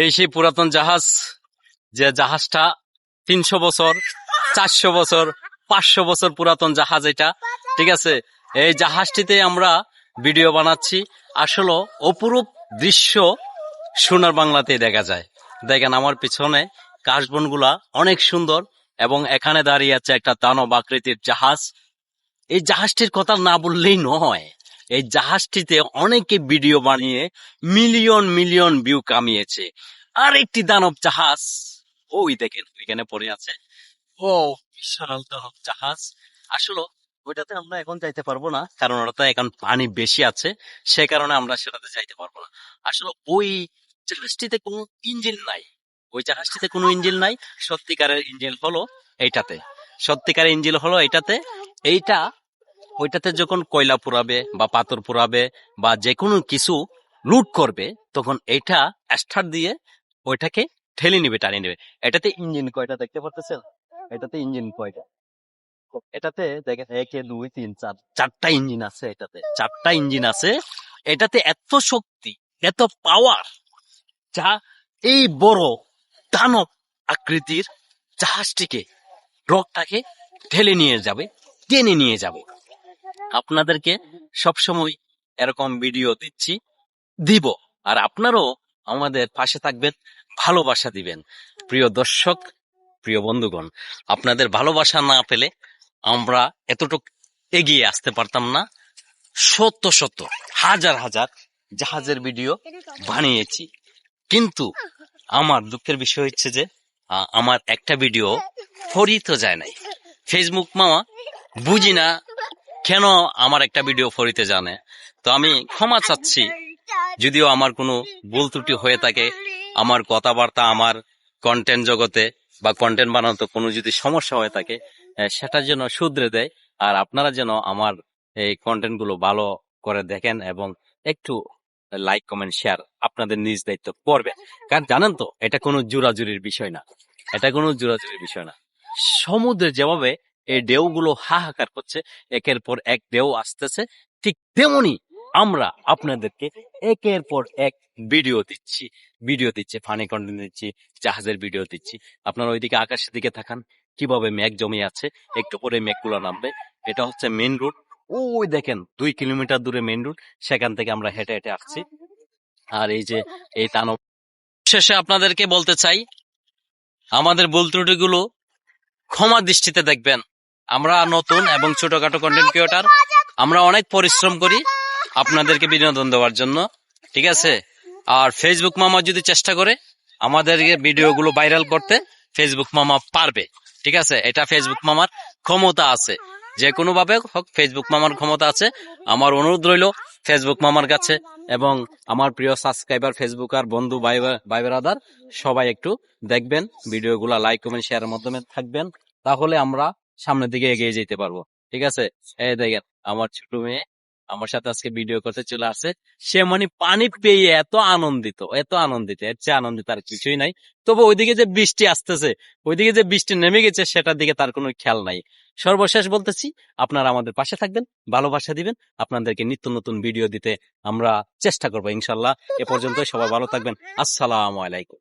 এই সেই পুরাতন জাহাজ, যে জাহাজটা 300 বছর, 400 বছর, 500 বছর পুরাতন জাহাজ এটা। ঠিক আছে, এই জাহাজটিতে আমরা ভিডিও বানাচ্ছি। আসলে অপরূপ দৃশ্য সোনার বাংলাতে দেখা যায়। দেখেন আমার পিছনে কাশবনগুলা অনেক সুন্দর, এবং এখানে দাঁড়িয়ে আছে একটা দানব আকৃতির জাহাজ। এই জাহাজটির কথা না বললেই নয়। এই জাহাজটিতে অনেকে ভিডিও বানিয়ে মিলিয়ন মিলিয়ন ভিউ কামিয়েছে। আর একটি দানব জাহাজ ওই দেখেন এখানে পড়ে আছে। ও বিশাল দানব জাহাজ। আসলে ওইটাতে আমরা এখন যাইতে পারবো না, কারণ ওটাতে এখন পানি বেশি আছে, সে কারণে আমরা সেটাতে যাইতে পারবো না। আসলে ওই জাহাজটিতে কোনো ইঞ্জিন নাই, ওই জাহাজটিতে কোনো ইঞ্জিন নাই। সত্যিকারের ইঞ্জিন হলো এইটাতে, সত্যিকারের ইঞ্জিন হলো এইটাতে। এইটা ওইটাতে যখন কয়লা পুরাবে বা পাথর পুরাবে বা যে কোনো কিছু লুট করবে, তখন এইটা স্টার্ট দিয়ে ওইটাকে ঠেলে নিবে, টানিয়ে নিবে। এটাতে ইঞ্জিন কয়টা দেখতে পারতেছেন? এটাতে ইঞ্জিন কয়টা? এটাতে দেখেন 1 2 3 4 চারটা ইঞ্জিন আছে। এটাতে 4টা ইঞ্জিন আছে। এটাতে এত শক্তি, এত পাওয়ার, যা এই বড় দানব আকৃতির জাহাজটিকে, রকটাকে ঠেলে নিয়ে যাবে, টেনে নিয়ে যাবে। আপনাদেরকে সবসময় এরকম ভিডিও দিচ্ছি, দিব। আর আপনারাও আমাদের পাশে থাকবেন, ভালোবাসা দিবেন। প্রিয় দর্শক, প্রিয় বন্ধুগণ, আপনাদের ভালোবাসা না পেলে আমরা এতটুকু এগিয়ে আসতে পারতাম না। শত শত হাজার হাজার জাহাজের ভিডিও বানিয়েছি, কিন্তু আমার দুঃখের বিষয় হচ্ছে যে আমার একটা ভিডিও ফরিত যায় নাই। ফেসবুক মামা বুঝি না কেন আমার একটা ভিডিও ফরিতে জানে। তো আমি ক্ষমা চাচ্ছি, যদিও আমার কোনো ভুল ত্রুটি হয়ে থাকে, আমার কথাবার্তা, আমার কন্টেন্ট জগতে বা কন্টেন্ট বানাতে কোনো যদি সমস্যা হয়ে থাকে, সেটার জন্য শুধরে দেয়। আর আপনারা যেন আমার এই কন্টেন্ট গুলো ভালো করে দেখেন এবং একটু লাইক কমেন্ট শেয়ার আপনাদের নিজ দায়িত্ব করবেন। কারণ জানেন তো, এটা কোনো জোরাজুরির বিষয় না, এটা কোনো জোরাজুরির বিষয় না। সমুদ্রে যেভাবে এই ঢেউগুলো হাহাকার করছে, একের পর এক ঢেউ আসতেছে, ঠিক তেমনি আমরা আপনাদেরকে একের পর এক ভিডিও দিচ্ছি, ফানি কন্টেন্ট দিচ্ছি, জাহাজের ভিডিও দিচ্ছি। আপনারা ওইদিকে আকাশের দিকে তাকান, কিভাবে মেঘ জমে আছে, একটু পরে মেঘগুলো নামবে। এটা হচ্ছে মেন রুট। ওই দেখেন 2 কিলোমিটার দূরে মেন রুট, সেখান থেকে আমরা হেঁটে হেঁটে আসছি। আর এই যে এই দানব, শেষে আপনাদেরকে বলতে চাই, আমাদের ভুল ত্রুটিগুলো ক্ষমা দৃষ্টিতে দেখবেন। আমরা নতুন এবং ছোটখাটো কন্টেন্ট ক্রিয়েটর, আমরা অনেক পরিশ্রম করি আপনাদেরকে বিনোদন দেওয়ার জন্য, ঠিক আছে? আর ফেসবুক মামা যদি চেষ্টা করে আমাদের ভিডিওগুলো ভাইরাল করতে, ফেসবুক মামা পারবে, ঠিক আছে? এটা ফেসবুক মামার ক্ষমতা আছে, যে কোনো ভাবে হোক ফেসবুক মামার ক্ষমতা আছে। আমার অনুরোধ রইল ফেসবুক মামার কাছে, এবং আমার প্রিয় সাবস্ক্রাইবার, ফেসবুক আর বন্ধু ভাই ব্রাদার সবাই একটু দেখবেন ভিডিওগুলো, লাইক কমেন্ট শেয়ারের মাধ্যমে থাকবেন, তাহলে আমরা সামনের দিকে এগিয়ে যেতে পারবো, ঠিক আছে? এই দেখেন আমার ছোট মেয়ে আমার সাথে আজকে ভিডিও করতে চলে আসে। সে মানে পানি পেয়ে এত আনন্দিত, এত আনন্দিত, এর চেয়ে আনন্দিত আর কিছুই নাই। তবে ওইদিকে যে বৃষ্টি আসতেছে, ওইদিকে যে বৃষ্টি নেমে গেছে, সেটার দিকে তার কোনো খেয়াল নাই। সর্বশেষ বলতেছি, আপনারা আমাদের পাশে থাকবেন, ভালোবাসা দিবেন। আপনাদেরকে নিত্য নতুন ভিডিও দিতে আমরা চেষ্টা করবো ইনশাল্লাহ। এ পর্যন্ত সবাই ভালো থাকবেন। আসসালামু আলাইকুম।